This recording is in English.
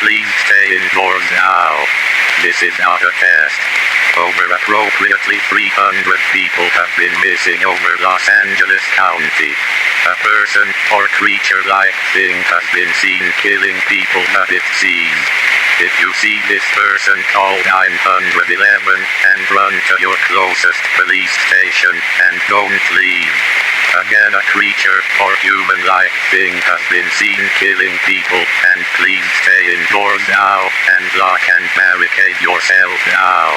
please stay indoors now. This is not a test. Over appropriately 300 people have been missing over Los Angeles County. A person or creature-like thing has been seen killing people that it sees. If you see this person, call 911 and run to your closest police station and don't leave. Again, a creature or human-like thing has been seen killing people, and please stay indoors now and lock and barricade yourself now.